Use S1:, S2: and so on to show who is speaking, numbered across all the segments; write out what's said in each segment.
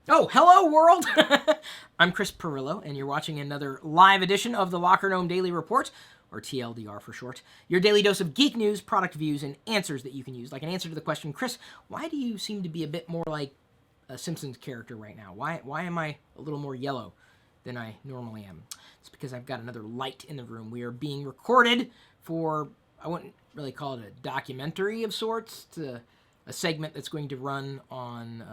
S1: Oh, hello world! I'm Chris Pirillo, and you're watching another live edition of the LockerGnome Daily Report, or TLDR for short. Your daily dose of geek news, product views, and answers that you can use. Like an answer to the question, Chris, why do you seem to be a bit more like a Simpsons character right now? Why am I a little more yellow than I normally am? It's because I've got another light in the room. We are being recorded for, I wouldn't really call it a documentary of sorts, a segment that's going to run on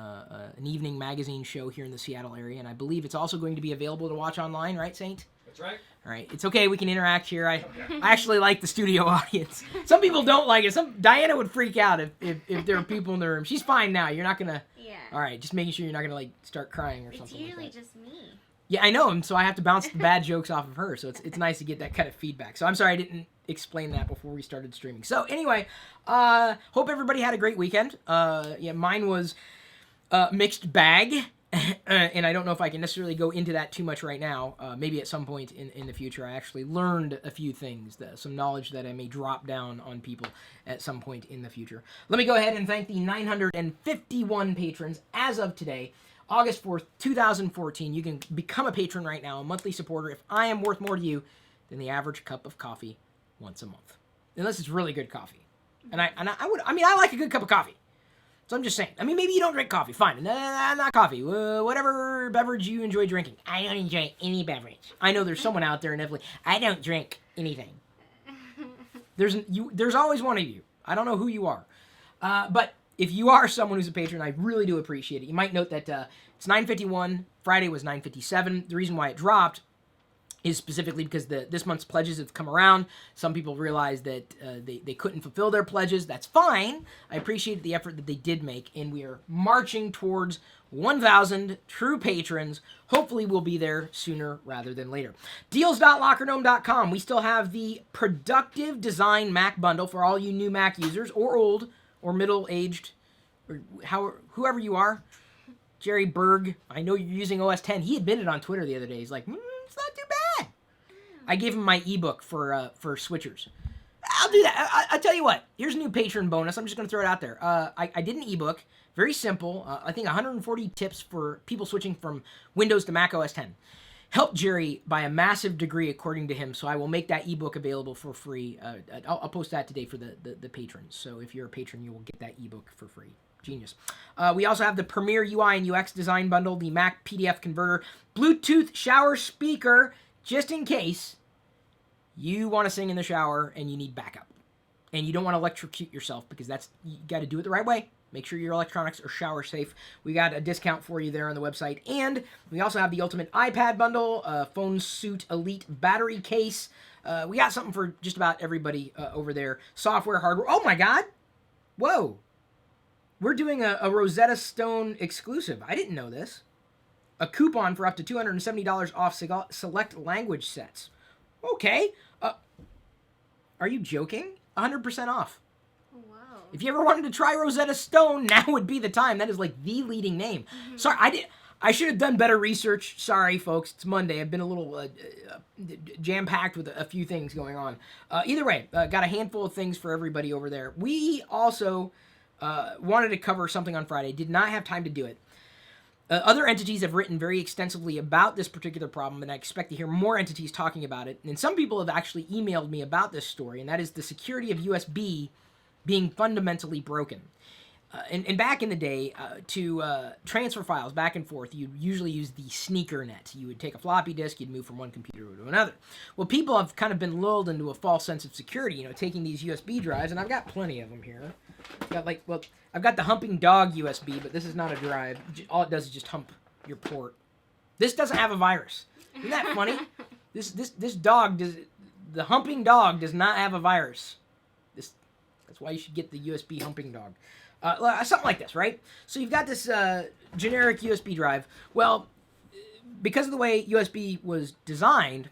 S1: an evening magazine show here in the Seattle area, and I believe it's also going to be available to watch online, right, Saint?
S2: That's right.
S1: All right, it's okay. We can interact here. I actually like the studio audience. Some people don't like it. Diana would freak out if there are people in the room. She's fine now. You're not gonna.
S3: Yeah.
S1: All right, just making sure you're not gonna like start crying or something.
S3: It's usually
S1: like that.
S3: just me.
S1: Yeah, I know him, so I have to bounce the bad jokes off of her. So it's nice to get that kind of feedback. So I'm sorry I didn't explain that before we started streaming. So anyway, hope everybody had a great weekend. Yeah, mine was mixed bag, and I don't know if I can necessarily go into that too much right now. Maybe at some point in the future, I actually learned a few things, some knowledge that I may drop down on people at some point in the future. Let me go ahead and thank the 951 patrons as of today. August 4th, 2014, you can become a patron right now, a monthly supporter, if I am worth more to you than the average cup of coffee once a month. Unless it's really good coffee. And I like a good cup of coffee. So I'm just saying. I mean, maybe you don't drink coffee. Fine. Not coffee. Whatever beverage you enjoy drinking. I don't enjoy any beverage. I know there's someone out there in Italy. I don't drink anything. There's always one of you. I don't know who you are. But if you are someone who's a patron, I really do appreciate it. You might note that it's 9:51. Friday was 9:57. The reason why it dropped is specifically because this month's pledges have come around. Some people realized that they couldn't fulfill their pledges. That's fine. I appreciate the effort that they did make, and we are marching towards 1,000 true patrons. Hopefully we'll be there sooner rather than later. Deals.lockergnome.com. We still have the Productive Design Mac bundle for all you new Mac users, or old, or middle-aged, or whoever you are. Jerry Berg, I know you're using OS 10. He admitted on Twitter the other day. He's like, it's not too bad. I gave him my ebook for switchers. I'll do that. I'll tell you what. Here's a new patron bonus. I'm just going to throw it out there. I did an ebook. Very simple. I think 140 tips for people switching from Windows to Mac OS 10. Helped Jerry by a massive degree, according to him, so I will make that ebook available for free. I'll post that today for the patrons. So if you're a patron, you will get that ebook for free. Genius. We also have the Premier UI and UX Design Bundle, the Mac PDF Converter, Bluetooth shower speaker, just in case you want to sing in the shower and you need backup. And you don't want to electrocute yourself, because you got to do it the right way. Make sure your electronics are shower safe. We got a discount for you there on the website. And we also have the Ultimate iPad Bundle, Phone Suit Elite Battery Case. We got something for just about everybody over there. Software, hardware. Oh my God. Whoa. We're doing a Rosetta Stone exclusive. I didn't know this. A coupon for up to $270 off select language sets. Okay. Are you joking? 100% off.
S3: Wow.
S1: If you ever wanted to try Rosetta Stone, now would be the time. That is like the leading name. Mm-hmm. Sorry, I should have done better research. Sorry, folks. It's Monday. I've been a little jam-packed with a few things going on. Either way, got a handful of things for everybody over there. We also wanted to cover something on Friday. Did not have time to do it. Other entities have written very extensively about this particular problem, and I expect to hear more entities talking about it. And some people have actually emailed me about this story, and that is the security of USB being fundamentally broken. And back in the day, to transfer files back and forth, you'd usually use the sneaker net. You would take a floppy disk, you'd move from one computer to another. Well, people have kind of been lulled into a false sense of security, taking these USB drives, and I've got plenty of them here. I've got the humping dog USB, but this is not a drive. All it does is just hump your port. This doesn't have a virus. Isn't that funny? This dog the humping dog does not have a virus. That's why you should get the USB humping dog. Something like this, right? So you've got this generic USB drive. Well, because of the way USB was designed,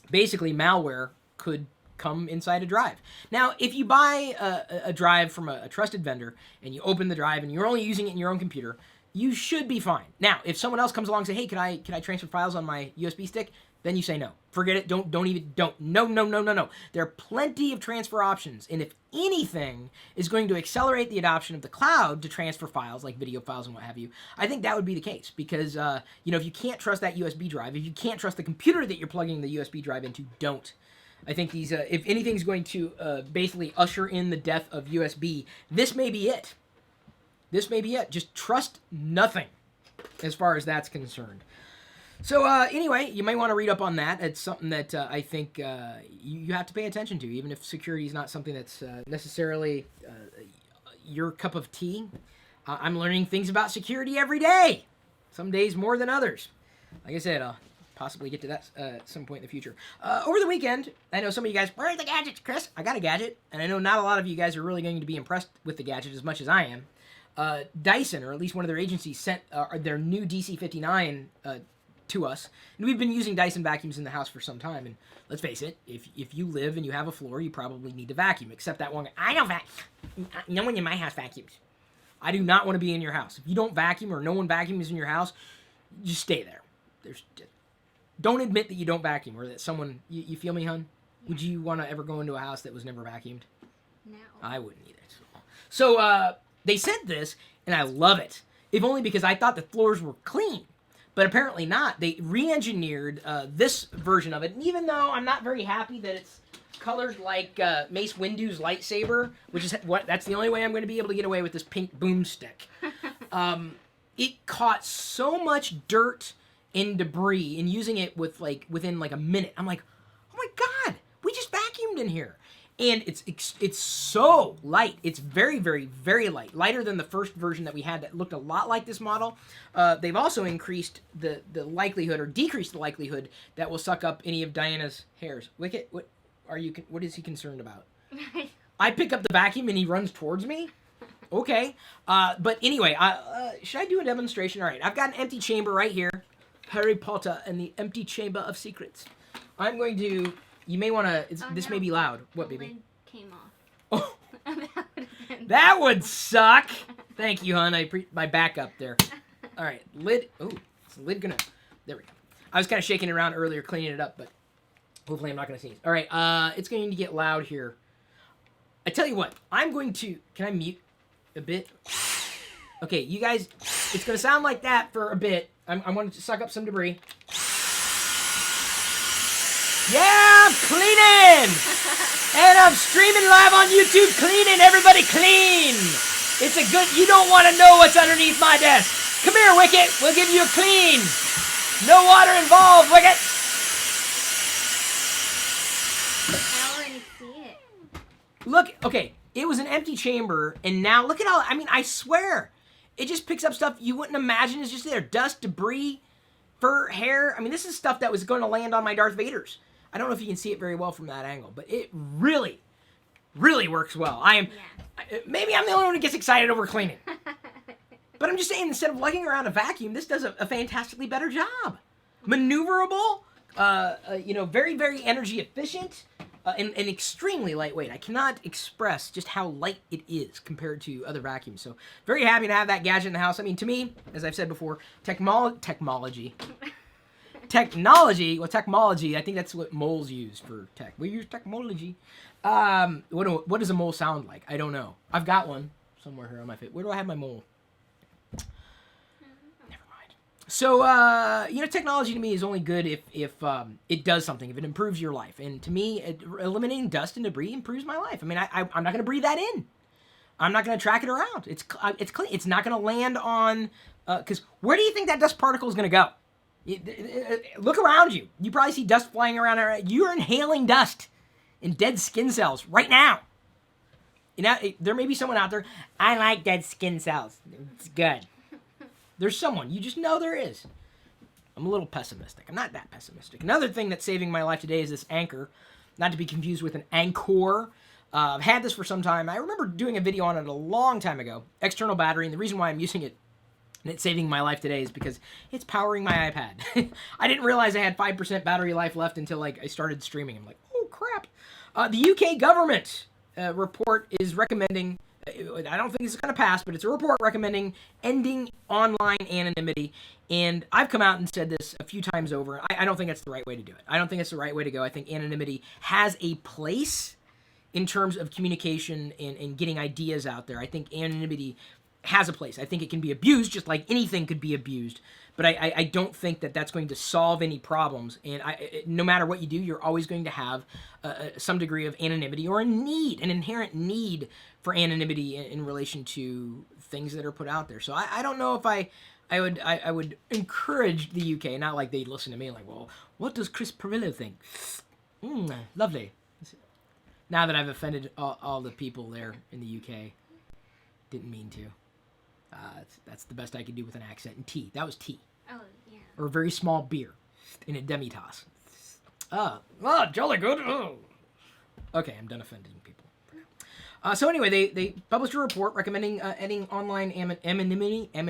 S1: basically malware could come inside a drive. Now, if you buy a drive from a trusted vendor and you open the drive and you're only using it in your own computer, you should be fine. Now, if someone else comes along and says, hey, can I transfer files on my USB stick? then you say no. Forget it. Don't. No. There are plenty of transfer options, and if anything is going to accelerate the adoption of the cloud to transfer files, like video files and what have you, I think that would be the case, because, if you can't trust that USB drive, if you can't trust the computer that you're plugging the USB drive into, don't. I think these, if anything's going to basically usher in the death of USB, this may be it. This may be it. Just trust nothing as far as that's concerned. So anyway, you might want to read up on that. It's something that I think you have to pay attention to, even if security is not something that's necessarily your cup of tea. I'm learning things about security every day. Some days more than others. Like I said, I'll possibly get to that at some point in the future. Over the weekend, I know some of you guys, where are the gadgets, Chris? I got a gadget, and I know not a lot of you guys are really going to be impressed with the gadget as much as I am. Dyson, or at least one of their agencies, sent their new DC59 to us, and we've been using Dyson vacuums in the house for some time, and let's face it, if you live and you have a floor, you probably need to vacuum, except that one guy. I don't vacuum. No one in my house vacuums. I do not want to be in your house. If you don't vacuum or no one vacuums in your house, just stay there. Don't admit that you don't vacuum, or that someone, you feel me, hun? Yeah. Would you want to ever go into a house that was never vacuumed?
S2: No.
S1: I wouldn't either. So they sent this, and I love it, if only because I thought the floors were clean. But apparently not. They re-engineered this version of it. And even though I'm not very happy that it's colored like Mace Windu's lightsaber, which is that's the only way I'm going to be able to get away with this pink boomstick. It caught so much dirt and debris in using it within a minute. I'm like, oh my God, we just vacuumed in here. And it's so light. It's very, very, very light. Lighter than the first version that we had that looked a lot like this model. They've also increased the likelihood, or decreased the likelihood, that will suck up any of Diana's hairs. Wicket, what is he concerned about? I pick up the vacuum and he runs towards me? Okay. But anyway, should I do a demonstration? All right, I've got an empty chamber right here. Harry Potter and the Empty Chamber of Secrets. I'm going to... You may want to... This may be loud. What, baby?
S2: The lid came off.
S1: Oh. That would suck. Thank you, hon. My backup there. All right. Lid. Oh, is the lid gonna... There we go. I was kind of shaking it around earlier, cleaning it up, but hopefully I'm not going to sneeze. All right. It's going to get loud here. I tell you what. I'm going to... Can I mute a bit? Okay, you guys... It's going to sound like that for a bit. I'm going to suck up some debris. Yeah, I'm cleaning! And I'm streaming live on YouTube cleaning. Everybody clean! It's a good... You don't want to know what's underneath my desk. Come here, Wicket. We'll give you a clean. No water involved, Wicket.
S2: I already see it.
S1: Look, okay, it was an empty chamber, and now look at all... I mean, I swear, it just picks up stuff you wouldn't imagine is just there. Dust, debris, fur, hair. I mean, this is stuff that was going to land on my Darth Vaders. I don't know if you can see it very well from that angle, but it really, really works well. Maybe I'm the only one who gets excited over cleaning. But I'm just saying, instead of lugging around a vacuum, this does a fantastically better job. Maneuverable, very, very energy efficient, and extremely lightweight. I cannot express just how light it is compared to other vacuums. So very happy to have that gadget in the house. I mean, to me, as I've said before, technology, I think that's what moles use for tech. We use technology. What does a mole sound like? I don't know. I've got one somewhere here on my feet. Where do I have my mole? Never mind. So, technology to me is only good if it does something, if it improves your life. And to me, eliminating dust and debris improves my life. I mean, I'm not going to breathe that in. I'm not going to track it around. It's clean. It's not going to land on... Because where do you think that dust particle is going to go? Look around you. You probably see dust flying around. You're inhaling dust and dead skin cells right now. There may be someone out there. I like dead skin cells. It's good. There's someone. You just know there is. I'm a little pessimistic. I'm not that pessimistic. Another thing that's saving my life today is this Anchor. Not to be confused with an Anchor. I've had this for some time. I remember doing a video on it a long time ago. External battery. And the reason why I'm using it and it's saving my life today is because it's powering my iPad. I didn't realize I had 5% battery life left until I started streaming. I'm like, oh crap. The UK government report is recommending I don't think this is going to pass, but it's a report recommending ending online anonymity. And I've come out and said this a few times over. I don't think that's the right way to do it. I don't think it's the right way to go. I think anonymity has a place in terms of communication and getting ideas out there. I think anonymity has a place. I think it can be abused, just like anything could be abused. But I don't think that that's going to solve any problems. And no matter what you do, you're always going to have some degree of anonymity or an inherent need for anonymity in relation to things that are put out there. So I don't know if I would encourage the UK, not like they'd listen to me like, well, what does Chris Pirillo think? Lovely. Now that I've offended all the people there in the UK, didn't mean to. That's the best I could do with an accent. And tea. That was tea.
S2: Oh, yeah.
S1: Or a very small beer in a demi-tasse. Jolly good. Oh. Okay, I'm done offending people. So anyway, they published a report recommending ending online anonymity. I'm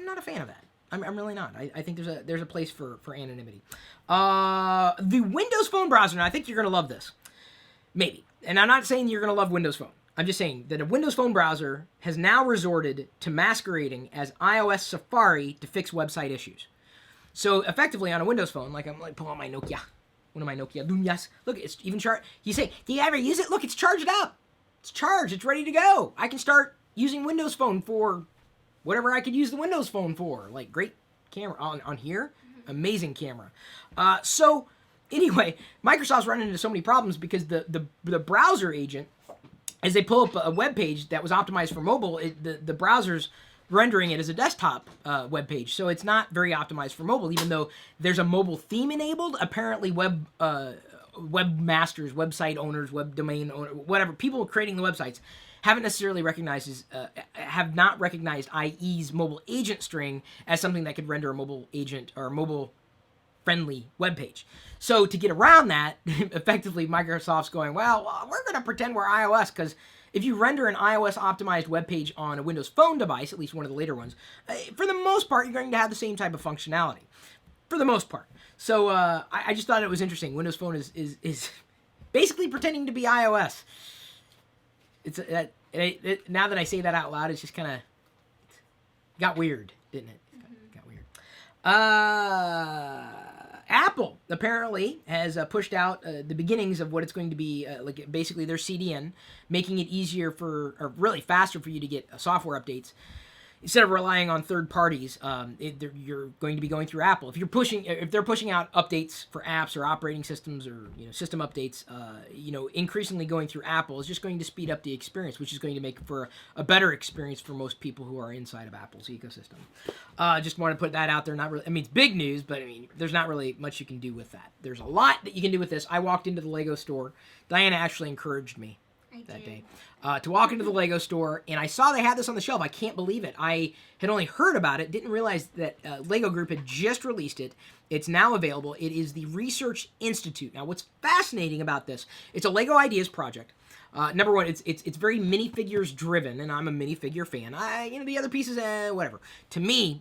S1: not a fan of that. I'm really not. I think there's a place for anonymity. The Windows Phone browser, and I think you're going to love this. Maybe. And I'm not saying you're going to love Windows Phone. I'm just saying that a Windows Phone browser has now resorted to masquerading as iOS Safari to fix website issues. So effectively on a Windows Phone, like I'm like pulling out my Nokia, one of my Nokia Lumias. Look, it's even charged. You say, do you ever use it? Look, it's charged up. It's charged. It's ready to go. I can start using Windows Phone for whatever I could use the Windows Phone for. Like great camera on here. Amazing camera. So anyway, Microsoft's running into so many problems because the browser agent, as they pull up a web page that was optimized for mobile, the browser's rendering it as a desktop web page. So it's not very optimized for mobile, even though there's a mobile theme enabled. Apparently webmasters, website owners, web domain owners, whatever, people creating the websites have not recognized IE's mobile agent string as something that could render a mobile agent or a mobile friendly web page. So to get around that, effectively Microsoft's going, well, we're going to pretend we're iOS, because if you render an iOS optimized web page on a Windows Phone device, at least one of the later ones, for the most part you're going to have the same type of functionality. For the most part. So I just thought it was interesting. Windows Phone is basically pretending to be iOS. Now that I say that out loud, it's just kind of got weird, didn't it? Got weird. Apple apparently has pushed out the beginnings of what it's going to be like basically their CDN, making it easier or really faster for you to get software updates. Instead of relying on third parties, you're going to be going through Apple. If they're pushing out updates for apps or operating systems or system updates, increasingly going through Apple is just going to speed up the experience, which is going to make for a better experience for most people who are inside of Apple's ecosystem. Just want to put that out there. Not really. I mean, it's big news, but I mean, there's not really much you can do with that. There's a lot that you can do with this. I walked into the Lego store. Diana actually encouraged me that day to walk into the Lego store, and I saw they had this on the shelf. I can't believe it. I had only heard about it, didn't realize that Lego Group had just released it. It's now available. It is the Research Institute. Now, what's fascinating about this, it's a Lego Ideas project. Number one, it's very minifigures driven, and I'm a minifigure fan. The other pieces, whatever. To me,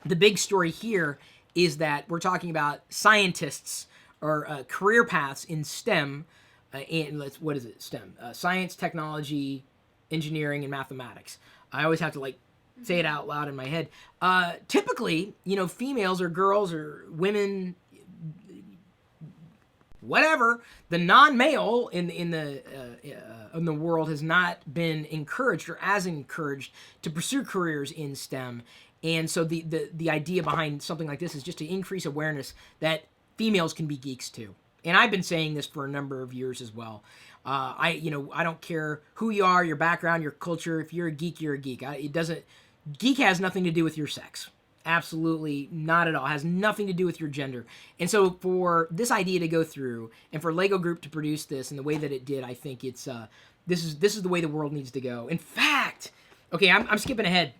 S1: the big story here is that we're talking about scientists or career paths in STEM. What is it? STEM. Science, technology, engineering, and mathematics. I always have to say it out loud in my head. Typically, females or girls or women, whatever, the non-male in the world has not been encouraged or as encouraged to pursue careers in STEM. And so the idea behind something like this is just to increase awareness that females can be geeks too. And I've been saying this for a number of years as well. I don't care who you are, your background, your culture. If you're a geek, you're a geek. Geek has nothing to do with your sex. Absolutely not at all. It has nothing to do with your gender. And so for this idea to go through and for Lego Group to produce this in the way that it did, I think it's this is the way the world needs to go. In fact, okay, I'm skipping ahead.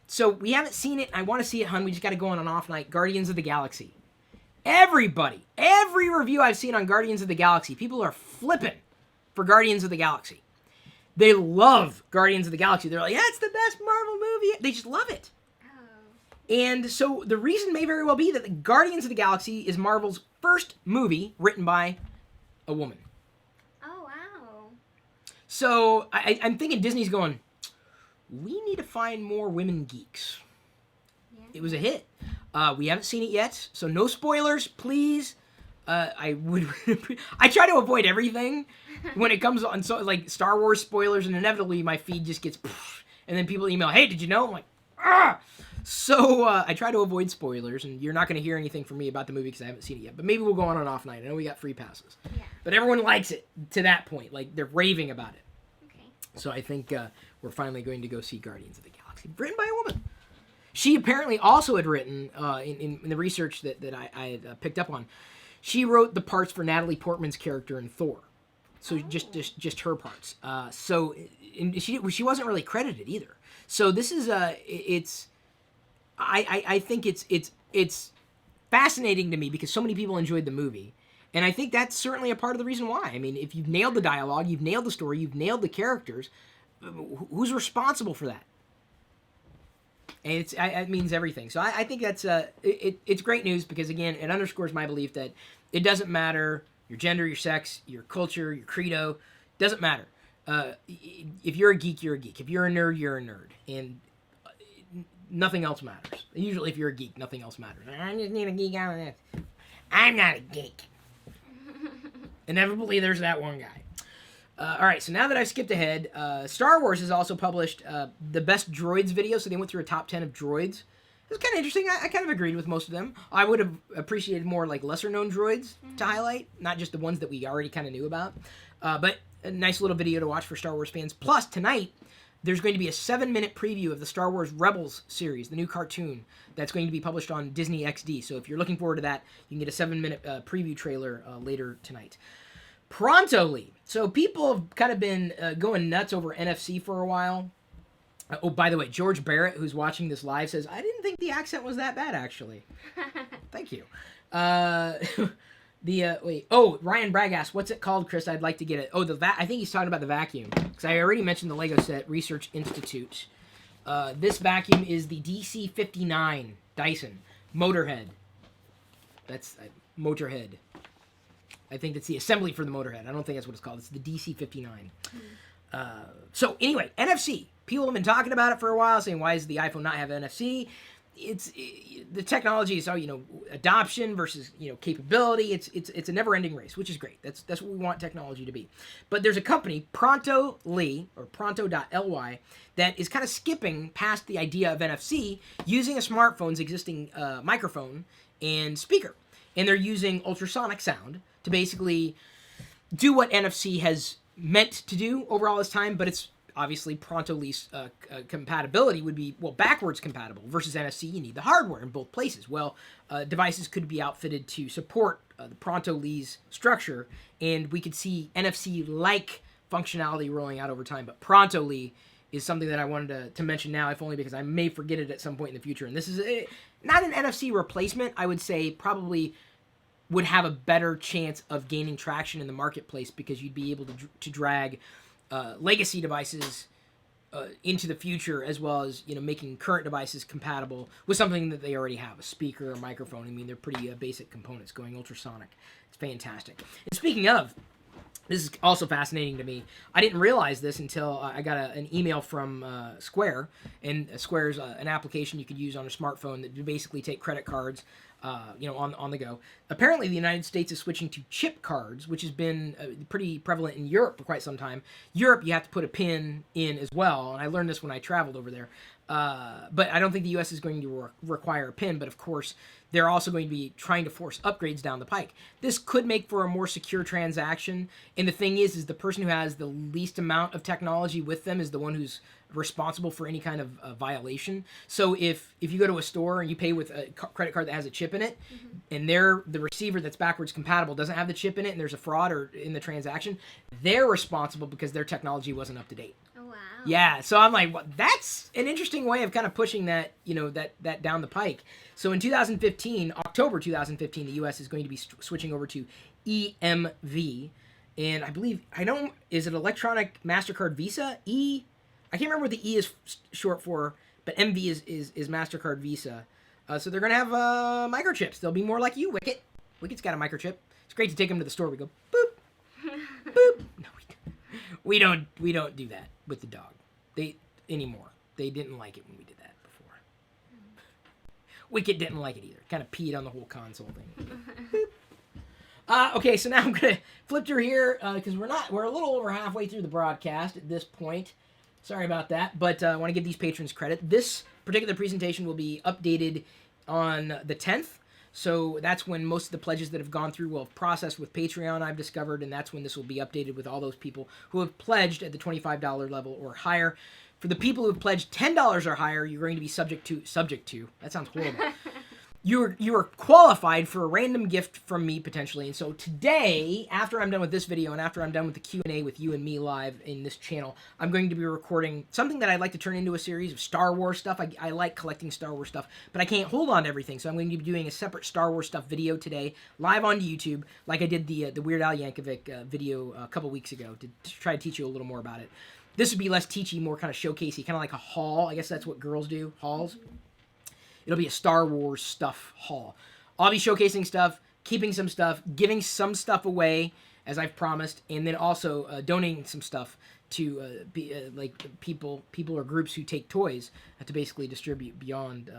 S1: So we haven't seen it. I want to see it, hun. We just got to go on an off night. Guardians of the Galaxy. Every review I've seen on Guardians of the Galaxy, people are flipping for Guardians of the Galaxy. They love Guardians of the Galaxy. They're like, yeah, it's the best Marvel movie. They just love it. Oh. And so the reason may very well be that the Guardians of the Galaxy is Marvel's first movie written by a woman.
S2: Oh, wow.
S1: So I'm thinking Disney's going, we need to find more women geeks.
S2: Yeah.
S1: It was a hit. We haven't seen it yet, so no spoilers, please. I would. I try to avoid everything when it comes on, so like Star Wars spoilers, and inevitably my feed just gets, and then people email, "Hey, did you know?" I'm like, ah. So I try to avoid spoilers, and you're not going to hear anything from me about the movie because I haven't seen it yet. But maybe we'll go on an off night. I know we got free passes.
S2: Yeah.
S1: But everyone likes it to that point. Like they're raving about it.
S2: Okay.
S1: So I think we're finally going to go see Guardians of the Galaxy, written by a woman. She apparently also had written in the research that I had picked up on. She wrote the parts for Natalie Portman's character in Thor, so just her parts. So she wasn't really credited either. So this is I think it's fascinating to me because so many people enjoyed the movie, and I think that's certainly a part of the reason why. I mean, if you've nailed the dialogue, you've nailed the story, you've nailed the characters, who's responsible for that? And it means everything. So I think that's it's great news because again, it underscores my belief that it doesn't matter your gender, your sex, your culture, your credo, doesn't matter. If you're a geek, you're a geek. If you're a nerd, you're a nerd, and nothing else matters. Usually, if you're a geek, nothing else matters. I just need a geek out of this. I'm not a geek. Inevitably, there's that one guy. All right, so now that I've skipped ahead, Star Wars has also published the best droids video. So they went through a top 10 of droids. It was kind of interesting. I kind of agreed with most of them. I would have appreciated more like lesser known droids to highlight, not just the ones that we already kind of knew about. But a nice little video to watch for Star Wars fans. Plus, tonight, there's going to be a 7-minute preview of the Star Wars Rebels series, the new cartoon that's going to be published on Disney XD. So if you're looking forward to that, you can get a 7-minute preview trailer later tonight. Prontly. So people have kind of been going nuts over NFC for a while. Oh, by the way, George Barrett, who's watching this live, says, I didn't think the accent was that bad, actually. Thank you. Ryan Bragg asked, what's it called, Chris? I'd like to get it. Oh, I think he's talking about the vacuum. Because I already mentioned the Lego Set Research Institute. This vacuum is the DC-59 Dyson Motorhead. That's Motorhead. I think that's the assembly for the Motorhead. I don't think that's what it's called. It's the DC-59. So anyway, NFC. People have been talking about it for a while, saying, why does the iPhone not have NFC? The technology is, adoption versus, capability. It's a never-ending race, which is great. That's what we want technology to be. But there's a company, Pronto.ly, or Pronto.ly, that is kind of skipping past the idea of NFC using a smartphone's existing microphone and speaker. And they're using ultrasonic sound to basically do what NFC has meant to do over all this time, but it's obviously Pronto.ly's compatibility would be, backwards compatible versus NFC. You need the hardware in both places. Well, devices could be outfitted to support the Pronto.ly's structure, and we could see NFC-like functionality rolling out over time. But Pronto.ly is something that I wanted to mention now, if only because I may forget it at some point in the future. And this is not an NFC replacement. I would say probably would have a better chance of gaining traction in the marketplace because you'd be able to drag legacy devices into the future, as well as making current devices compatible with something that they already have, a speaker, a microphone. I mean, they're pretty basic components going ultrasonic. It's fantastic. And speaking of, this is also fascinating to me. I didn't realize this until I got an email from Square, and Square's an application you could use on a smartphone that would basically take credit cards, on the go. Apparently, the United States is switching to chip cards, which has been pretty prevalent in Europe for quite some time. Europe, you have to put a PIN in as well, and I learned this when I traveled over there. But I don't think the U.S. is going to require a PIN, but of course, they're also going to be trying to force upgrades down the pike. This could make for a more secure transaction, and the thing is the person who has the least amount of technology with them is the one who's responsible for any kind of violation. So if you go to a store and you pay with a credit card that has a chip in it, and the receiver that's backwards compatible doesn't have the chip in it, and there's a fraud or in the transaction, they're responsible because their technology wasn't up to date.
S2: Oh, wow.
S1: Yeah, so I'm like, that's an interesting way of kind of pushing that, that down the pike. So in October 2015, the U.S. is going to be switching over to EMV, and I believe, is it Electronic MasterCard Visa? I can't remember what the E is short for, but MV is MasterCard Visa. So they're going to have microchips. They'll be more like you, Wicket. Wicket's got a microchip. It's great to take them to the store. We go, boop, boop. No, We don't do that with the dog. Anymore. They didn't like it when we did that before. Wicket didn't like it either. Kind of peed on the whole console thing. Okay, so now I'm gonna flip through here because we're a little over halfway through the broadcast at this point. Sorry about that, but I want to give these patrons credit. This particular presentation will be updated on the 10th. So that's when most of the pledges that have gone through will have processed with Patreon, I've discovered, and that's when this will be updated with all those people who have pledged at the $25 level or higher. For the people who have pledged $10 or higher, you're going to be subject to, that sounds horrible. You are qualified for a random gift from me, potentially. And so today, after I'm done with this video and after I'm done with the Q&A with you and me live in this channel, I'm going to be recording something that I'd like to turn into a series of Star Wars stuff. I like collecting Star Wars stuff, but I can't hold on to everything. So I'm going to be doing a separate Star Wars stuff video today, live on YouTube, like I did the Weird Al Yankovic video a couple weeks ago to try to teach you a little more about it. This would be less teachy, more kind of showcasey, kind of like a haul. I guess that's what girls do, hauls. It'll be a Star Wars stuff haul. I'll be showcasing stuff, keeping some stuff, giving some stuff away, as I've promised, and then also donating some stuff to like people or groups who take toys to basically distribute beyond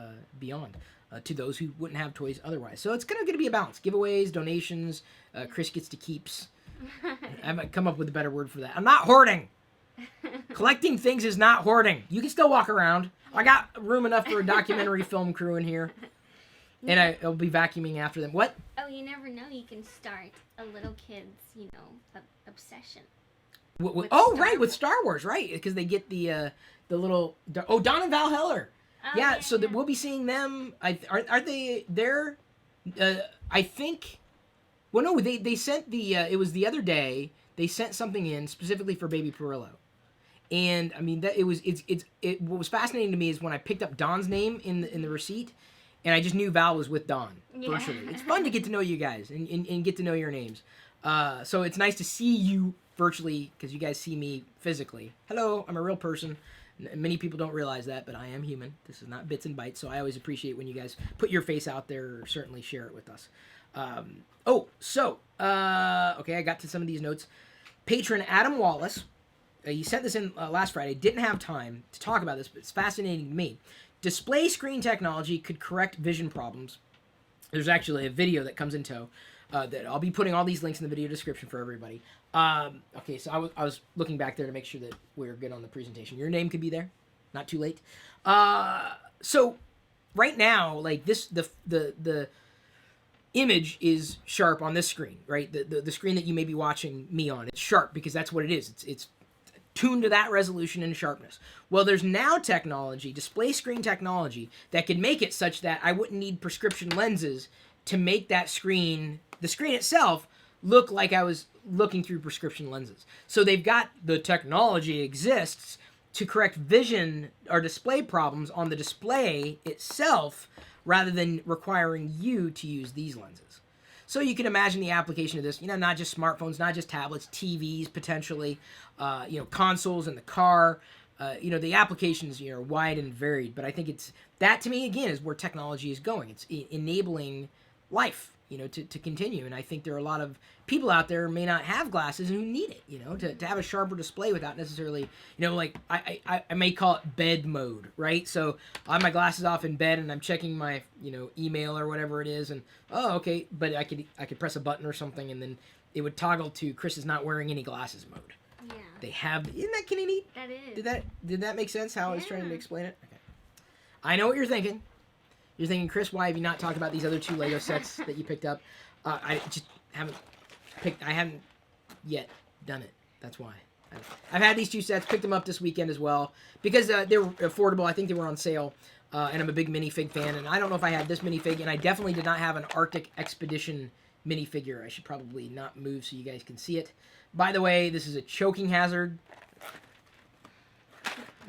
S1: to those who wouldn't have toys otherwise. So it's going to be a balance. Giveaways, donations, Chris gets to keeps. I might come up with a better word for that. I'm not hoarding. Collecting things is not hoarding. You can still walk around. I got room enough for a documentary film crew in here. And I'll be vacuuming after them. What?
S2: Oh, you never know. You can start a little kid's, obsession.
S1: Right, with Star Wars, right? Because they get the little... Oh, Don and Val Heller.
S2: Oh,
S1: yeah, so that we'll be seeing them. Are they there? I think... Well, no, they sent the... it was the other day. They sent something in specifically for Baby Pirillo. And I mean that what was fascinating to me is when I picked up Don's name in the receipt, and I just knew Val was with Don virtually. It's fun to get to know you guys and get to know your names. So it's nice to see you virtually because you guys see me physically. Hello, I'm a real person. Many people don't realize that, but I am human. This is not bits and bytes, so I always appreciate when you guys put your face out there or certainly share it with us. Okay, I got to some of these notes. Patron Adam Wallace. He sent this in last Friday. Didn't have time to talk about this, but it's fascinating to me. Display screen technology could correct vision problems. There's actually a video that comes in tow that I'll be putting all these links in the video description for everybody. Okay, so I was looking back there to make sure that we're good on the presentation. Your name could be there. Not too late. So right now, like this, the image is sharp on this screen, right? The screen that you may be watching me on. It's sharp because that's what it is. It's tuned to that resolution and sharpness. Well, there's now technology, display screen technology, that can make it such that I wouldn't need prescription lenses to make that screen, the screen itself, look like I was looking through prescription lenses. So they've got, the technology exists to correct vision or display problems on the display itself rather than requiring you to use these lenses. So you can imagine the application of this, not just smartphones, not just tablets, TVs potentially, consoles in the car. The applications are wide and varied, but I think that to me, again, is where technology is going. It's enabling life, to continue. And I think there are a lot of people out there who may not have glasses and who need it, to have a sharper display without necessarily, like I may call it bed mode, right? So I have my glasses off in bed and I'm checking my, email or whatever it is, and okay, but I could press a button or something and then it would toggle to Chris is not wearing any glasses mode.
S2: Yeah.
S1: They have, isn't that kind of neat?
S2: That is.
S1: Did that make sense how I was trying to explain it? Okay. I know what you're thinking. You're thinking, Chris, why have you not talked about these other 2 Lego sets that you picked up? I just haven't yet done it. That's why. I've had these 2 sets, picked them up this weekend as well, because they were affordable. I think they were on sale, and I'm a big minifig fan, and I don't know if I had this minifig, and I definitely did not have an Arctic Expedition minifigure. I should probably not move so you guys can see it. By the way, this is a choking hazard.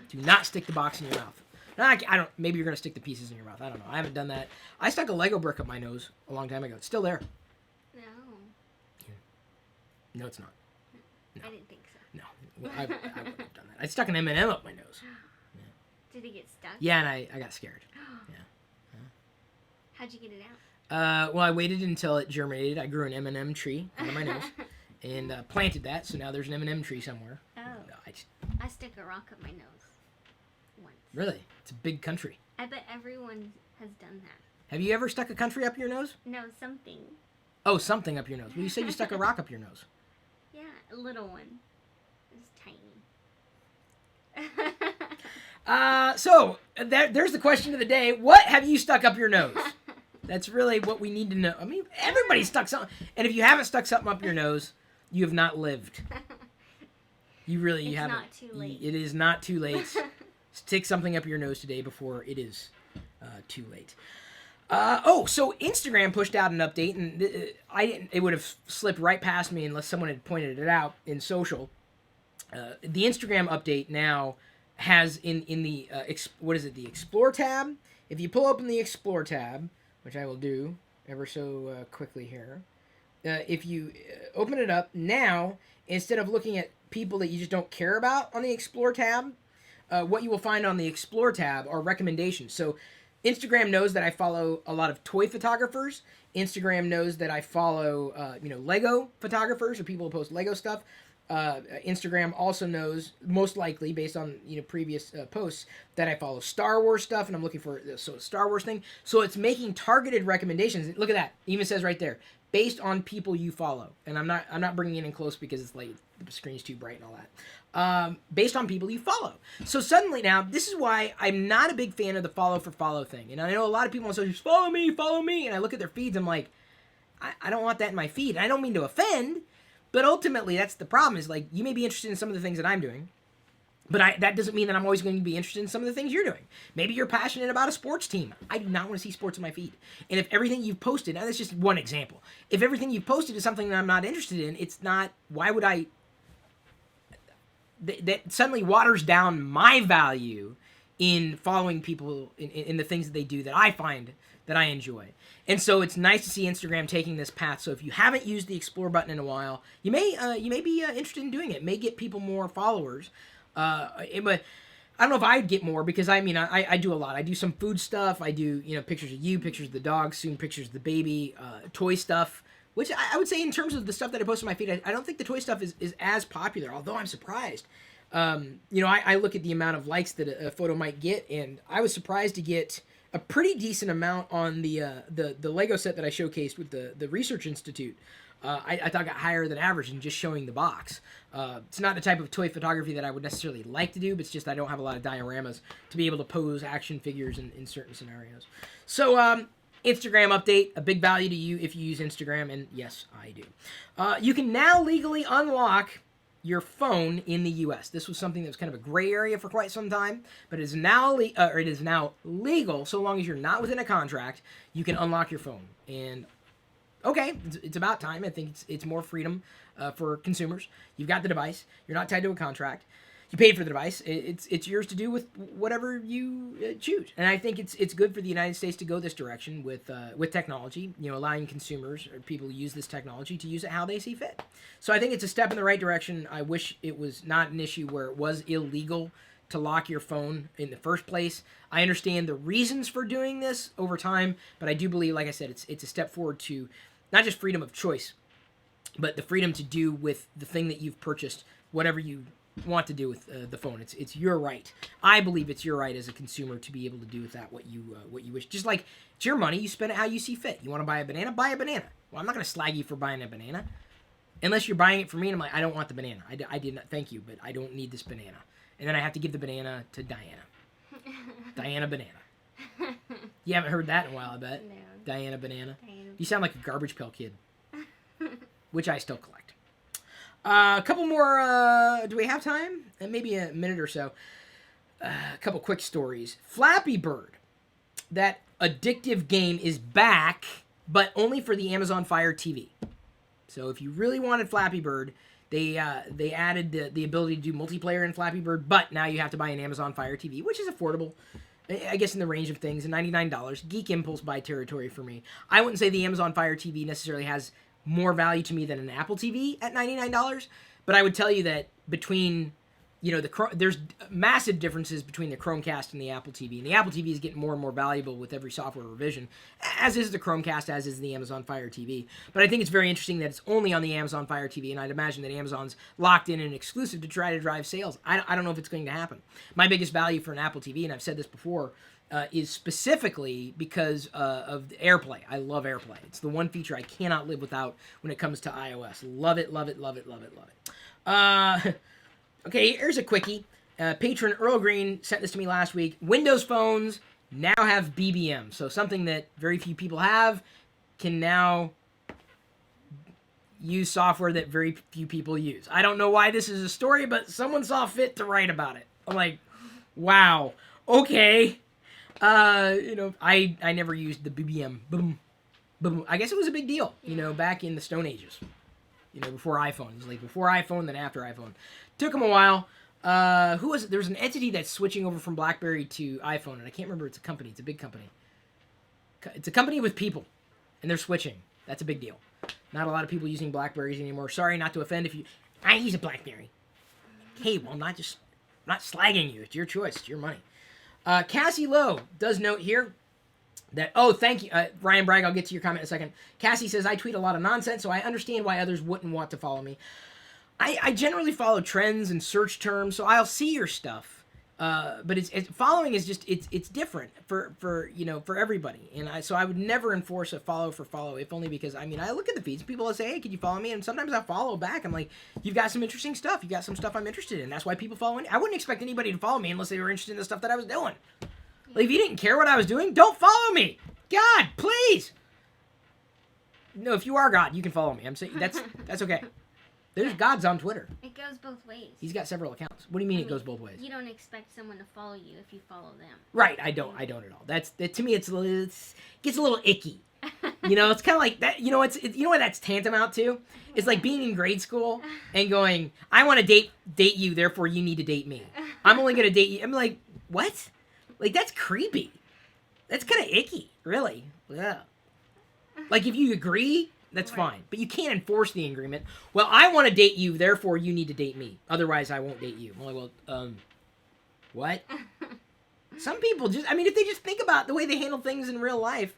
S1: Do not stick the box in your mouth. I don't. Maybe you're gonna stick the pieces in your mouth. I don't know. I haven't done that. I stuck a Lego brick up my nose a long time ago. It's still there.
S2: No.
S1: No, it's not. No.
S2: I didn't think so.
S1: No, I wouldn't have done that. I stuck an M&M up my nose. Yeah.
S2: Did it get stuck?
S1: Yeah, and I got scared. Yeah.
S2: How'd you get it out?
S1: Well, I waited until it germinated. I grew an M&M tree out of my nose and planted that. So now there's an M&M tree somewhere.
S2: Oh. I stick a rock up my nose once.
S1: Really? It's a big country.
S2: I bet everyone has done that.
S1: Have you ever stuck a country up your nose?
S2: No, something.
S1: Oh, something up your nose. Well, you said you stuck a rock up your nose.
S2: Yeah, a little one. It's tiny.
S1: So there's the question of the day. What have you stuck up your nose? That's really what we need to know. I mean, everybody stuck something. And if you haven't stuck something up your nose, you have not lived. You haven't.
S2: It's not too late.
S1: It is not too late. Stick something up your nose today before it is too late. So Instagram pushed out an update, and it would have slipped right past me unless someone had pointed it out in social. The Instagram update now has in the the Explore tab. If you pull open the Explore tab, which I will do ever so quickly here, if you open it up now, instead of looking at people that you just don't care about on the Explore tab, what you will find on the Explore tab are recommendations. So Instagram knows that I follow a lot of toy photographers. Instagram knows that I follow, Lego photographers or people who post Lego stuff. Instagram also knows, most likely, based on previous posts, that I follow Star Wars stuff, and I'm looking for a Star Wars thing. So it's making targeted recommendations. Look at that. It even says right there, based on people you follow. And I'm not bringing it in close because it's late. The screen's too bright and all that. Based on people you follow. So suddenly now, this is why I'm not a big fan of the follow for follow thing. And I know a lot of people on social media, follow me. And I look at their feeds, I'm like, I don't want that in my feed. And I don't mean to offend, but ultimately that's the problem is, like, you may be interested in some of the things that I'm doing, but that doesn't mean that I'm always going to be interested in some of the things you're doing. Maybe you're passionate about a sports team. I do not want to see sports in my feed. And if everything you've posted, now that's just one example. If everything you've posted is something that I'm not interested in, it's not, why would I, that suddenly waters down my value in following people in the things that they do that I find that I enjoy. And so it's nice to see Instagram taking this path. So if you haven't used the Explore button in a while, you may be interested in doing it. It may get people more followers. But I don't know if I'd get more because I do a lot. I do some food stuff. I do pictures of you, pictures of the dog, soon pictures of the baby, toy stuff. Which I would say in terms of the stuff that I post on my feed, I don't think the toy stuff is as popular, although I'm surprised. I look at the amount of likes that a photo might get, and I was surprised to get a pretty decent amount on the Lego set that I showcased with the Research Institute. I thought got higher than average in just showing the box. It's not the type of toy photography that I would necessarily like to do, but it's just I don't have a lot of dioramas to be able to pose action figures in certain scenarios. So, Instagram update, a big value to you if you use Instagram, and yes, I do. You can now legally unlock your phone in the U.S. This was something that was kind of a gray area for quite some time, but it is now legal so long as you're not within a contract. You can unlock your phone, and okay, it's about time. I think it's more freedom for consumers. You've got the device. You're not tied to a contract. You paid for the device. It's yours to do with whatever you choose. And I think it's good for the United States to go this direction with technology, allowing consumers or people who use this technology to use it how they see fit. So I think it's a step in the right direction. I wish it was not an issue where it was illegal to lock your phone in the first place. I understand the reasons for doing this over time, but I do believe, like I said, it's a step forward to not just freedom of choice, but the freedom to do with the thing that you've purchased, whatever you want to do with the phone. It's your right. I believe it's your right as a consumer to be able to do with that what you wish. Just like it's your money, you spend it how you see fit. You want to buy a banana, buy a banana. Well, I'm not going to slag you for buying a banana, unless you're buying it for me and I'm like, I don't want the banana. I did not, thank you, but I don't need this banana. And then I have to give the banana to Diana. Diana Banana. You haven't heard that in a while, I bet.
S2: No.
S1: Diana Banana. You sound like a Garbage Pail Kid, which I still collect. A couple more, do we have time? Maybe a minute or so. A couple quick stories. Flappy Bird, that addictive game, is back, but only for the Amazon Fire TV. So if you really wanted Flappy Bird, they added the ability to do multiplayer in Flappy Bird, but now you have to buy an Amazon Fire TV, which is affordable, I guess in the range of things, $99. Geek Impulse buy territory for me. I wouldn't say the Amazon Fire TV necessarily has more value to me than an Apple TV at $99, but I would tell you that between there's massive differences between the Chromecast and the Apple TV, and the Apple TV is getting more and more valuable with every software revision, as is the Chromecast, as is the Amazon Fire TV. But I think it's very interesting that it's only on the Amazon Fire TV, and I'd imagine that Amazon's locked in and exclusive to try to drive sales. I don't know if it's going to happen. My biggest value for an Apple TV, and I've said this before, is specifically because of the AirPlay. I love AirPlay. It's the one feature I cannot live without when it comes to iOS. Love it, love it, love it, love it, love it. Okay, here's a quickie. Patron Earle Greene sent this to me last week. Windows phones now have BBM. So something that very few people have can now use software that very few people use. I don't know why this is a story, but someone saw fit to write about it. I'm like, wow, okay. I never used the BBM. Boom, boom. I guess it was a big deal, back in the Stone Ages. Before iPhone. It was like before iPhone, then after iPhone. Took them a while. Who was it? There was an entity that's switching over from BlackBerry to iPhone, and I can't remember. It's a company. It's a big company. It's a company with people, and they're switching. That's a big deal. Not a lot of people using BlackBerries anymore. Sorry not to offend if you... I use a BlackBerry. Hey, well, I'm not slagging you. It's your choice. It's your money. Cassie Lowe does note here that, thank you, Ryan Bragg, I'll get to your comment in a second. Cassie says, I tweet a lot of nonsense, so I understand why others wouldn't want to follow me. I generally follow trends and search terms, so I'll see your stuff. But following is just, it's different for everybody. And so I would never enforce a follow for follow, if only because, I look at the feeds, people will say, hey, could you follow me? And sometimes I'll follow back. I'm like, you've got some interesting stuff. You got some stuff I'm interested in. That's why people follow me. I wouldn't expect anybody to follow me unless they were interested in the stuff that I was doing. Like, if you didn't care what I was doing, don't follow me. God, please. No, if you are God, you can follow me. I'm saying that's okay. There's gods on Twitter.
S2: It goes both ways.
S1: He's got several accounts. What do you mean it goes both ways?
S2: You don't expect someone to follow you if you follow them.
S1: Right, I don't at all. To me, it gets a little icky. It's kind of like that. You know what that's tantamount to? It's like being in grade school and going, I want to date you, therefore you need to date me. I'm only going to date you. I'm like, what? Like, that's creepy. That's kind of icky, really. Yeah. Like, if you agree, that's fine. But you can't enforce the agreement. Well, I want to date you, therefore you need to date me. Otherwise, I won't date you. I'm like, well, what? Some people just, if they just think about the way they handle things in real life.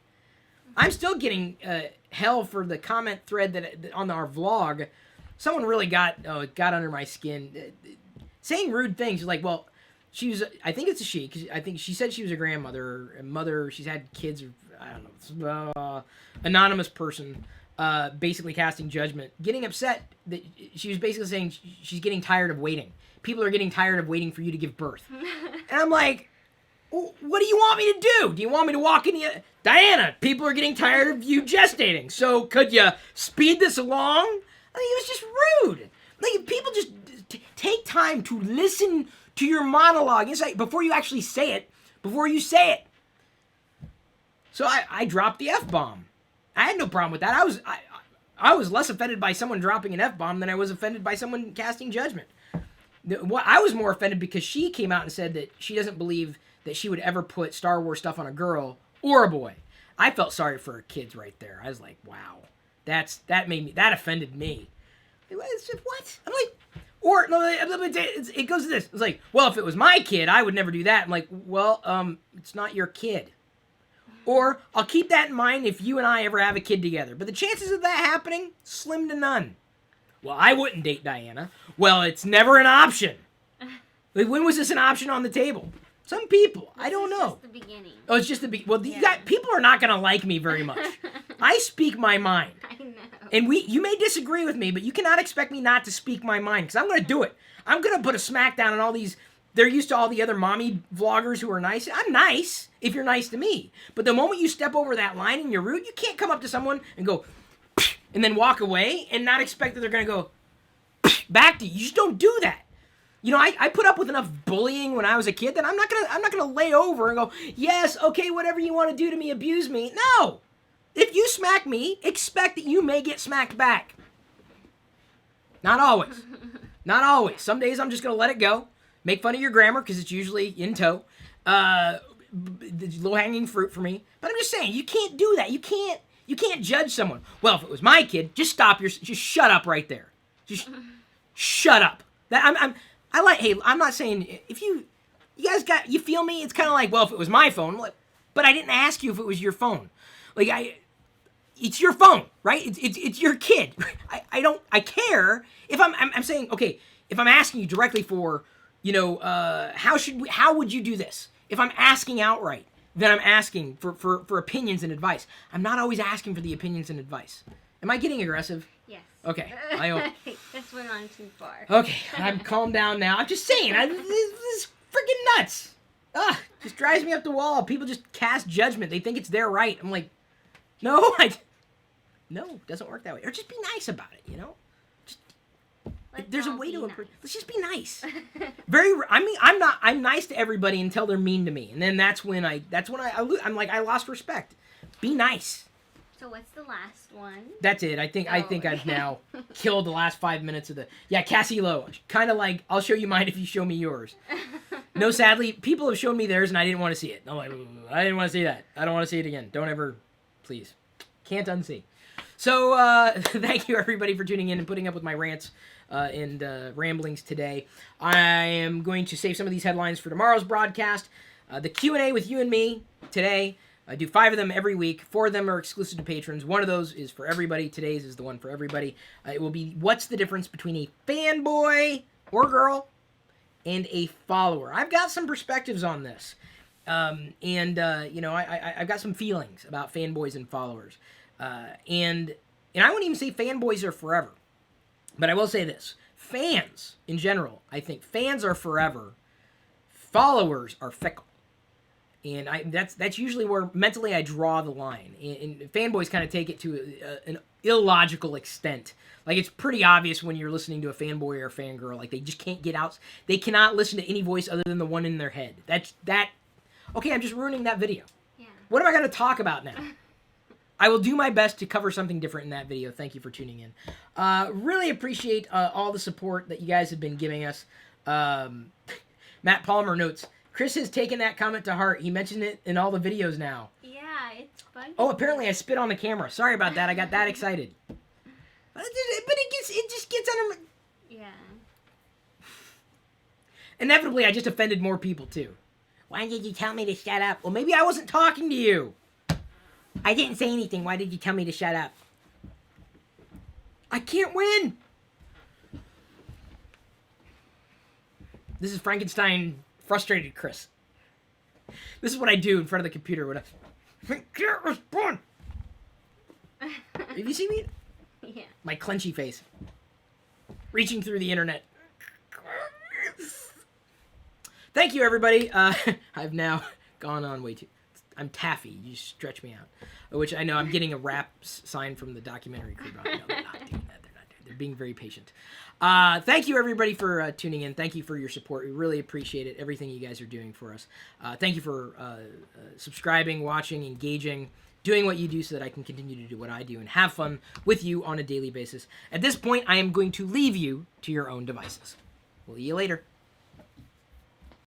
S1: I'm still getting hell for the comment thread that on our vlog. Someone really got under my skin. Saying rude things. Like, well, she was, I think it's a she, because I think she said she was a grandmother, a mother, she's had kids, or I don't know, anonymous person, basically casting judgment, getting upset that she was basically saying she's getting tired of waiting. People are getting tired of waiting for you to give birth. And I'm like, well, what do you want me to do? Do you want me to walk in the... Diana, people are getting tired of you gestating, so could you speed this along? I mean, it was just rude. Like, people just take time to listen to your monologue. It's like, before you actually say it, before you say it. So I dropped the F-bomb. I had no problem with that. I was less offended by someone dropping an F-bomb than I was offended by someone casting judgment. I was more offended because she came out and said that she doesn't believe that she would ever put Star Wars stuff on a girl or a boy. I felt sorry for her kids right there. I was like, wow, that offended me. What? I'm like, or no, it goes to this. It's like, well, if it was my kid, I would never do that. I'm like, well, it's not your kid. Or I'll keep that in mind if you and I ever have a kid together. But the chances of that happening, slim to none. Well, I wouldn't date Diana. Well, it's never an option. Like, when was this an option on the table? Some people, I don't know.
S2: It's just the beginning.
S1: Oh, it's just the beginning. Well, people are not going to like me very much. I speak my mind.
S2: I know.
S1: And you may disagree with me, but you cannot expect me not to speak my mind, because I'm going to do it. I'm going to put a smackdown on all these. They're used to all the other mommy vloggers who are nice. I'm nice if you're nice to me. But the moment you step over that line and you're rude, you can't come up to someone and go, and then walk away and not expect that they're going to go back to you. You just don't do that. I put up with enough bullying when I was a kid that I'm not gonna lay over and go, yes, okay, whatever you want to do to me, abuse me. No. If you smack me, expect that you may get smacked back. Not always. Not always. Some days I'm just gonna let it go. Make fun of your grammar because it's usually in tow. Low-hanging fruit for me. But I'm just saying, you can't do that. You can't judge someone. Well, if it was my kid, just shut up right there. Just shut up. Hey, I'm not saying if you you feel me. It's kind of like, well, if it was my phone, but I didn't ask you if it was your phone. It's your phone, right? It's your kid. I care if I'm saying, okay, if I'm asking you directly for, how would you do this? If I'm asking outright, then I'm asking for opinions and advice. I'm not always asking for the opinions and advice. Am I getting aggressive?
S2: Yes.
S1: Okay.
S2: This went on too far.
S1: Okay, I'm calmed down now. I'm just saying, this is freaking nuts. Just drives me up the wall. People just cast judgment. They think it's their right. I'm like, no, no, it doesn't work that way. Or just be nice about it, There's a way to approach. Let's just be nice. I'm nice to everybody until they're mean to me, and then that's when I'm like, I lost respect. Be nice.
S2: So what's the last one?
S1: That's it. I think I've now killed the last 5 minutes of Cassie Lowe. Kind of like, I'll show you mine if you show me yours. No, sadly, people have shown me theirs and I didn't want to see it. I'm like, I didn't want to see that. I don't want to see it again. Don't ever, please. Can't unsee. So thank you everybody for tuning in and putting up with my rants and ramblings today. I am going to save some of these headlines for tomorrow's broadcast. The Q&A with you and me today. I do 5 of them every week. 4 of them are exclusive to patrons. One of those is for everybody. Today's is the one for everybody. It will be, what's the difference between a fanboy or girl and a follower? I've got some perspectives on this. I've got some feelings about fanboys and followers. And I wouldn't even say fanboys are forever. But I will say this. Fans, in general, I think fans are forever. Followers are fickle. And that's usually where mentally I draw the line. And fanboys kind of take it to an illogical extent. Like, it's pretty obvious when you're listening to a fanboy or a fangirl. Like, they just can't get out. They cannot listen to any voice other than the one in their head. Okay, I'm just ruining that video.
S2: Yeah.
S1: What am I going to talk about now? I will do my best to cover something different in that video. Thank you for tuning in. Really appreciate all the support that you guys have been giving us. Matt Palmer notes, Chris has taken that comment to heart. He mentioned it in all the videos now.
S2: Yeah, it's funny.
S1: Oh, apparently I spit on the camera. Sorry about that. I got that excited. But it just gets under my...
S2: Yeah.
S1: Inevitably, I just offended more people, too. Why did you tell me to shut up? Well, maybe I wasn't talking to you. I didn't say anything. Why did you tell me to shut up? I can't win. This is Frankenstein frustrated Chris. This is what I do in front of the computer when I can't respond. Have you seen me?
S2: Yeah.
S1: My clenchy face. Reaching through the internet. Thank you, everybody. I've now gone on way too... I'm taffy. You stretch me out. Which I know I'm getting a rap sign from the documentary crew. No, they're not doing that. They're not doing that. They're being very patient. Thank you, everybody, for tuning in. Thank you for your support. We really appreciate it. Everything you guys are doing for us. Thank you for subscribing, watching, engaging, doing what you do so that I can continue to do what I do and have fun with you on a daily basis. At this point, I am going to leave you to your own devices. We'll see you later.